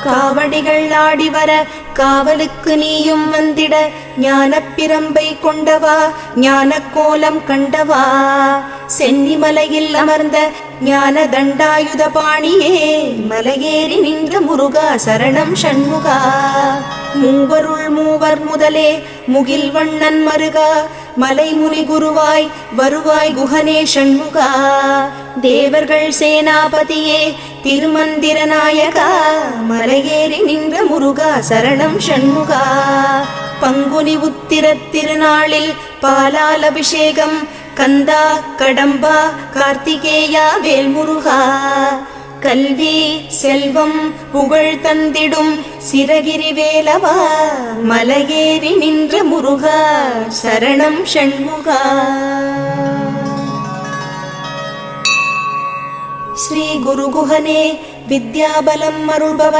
காவடிகள் ஆடிவர காவலுக்கு நீயும் வந்திட ஞானப் பிரம்பை கொண்டவா ஞான கோலம் கண்டவா சென்னிமலையில் அமர்ந்த ஞான தண்டாயுத பாணியே மலையேறி நின்ற முருகா சரணம் சண்முகா மூவருள் மூவர் முதலே முகில் வண்ணன் மருகா மலைமுனி குருவாய் வருவாய் குஹனே சண்முகா தேவர்கள் சேனாபதியே திருமந்திர நாயகா மலையேறி நின்ற முருகா சரணம் சண்முகா பங்குனி உத்திர திருநாளில் பாலால் அபிஷேகம் கந்தா கடம்பா கார்த்திகேயா வேல்முருகா கல்வி செல்வம் புகழ் தந்திடும் சிரகிரி வேலவா மலையேறி நின்ற முருகா சரணம் சண்முகா ஸ்ரீ குரு குஹனே வித்யாபலம் அருள்பவ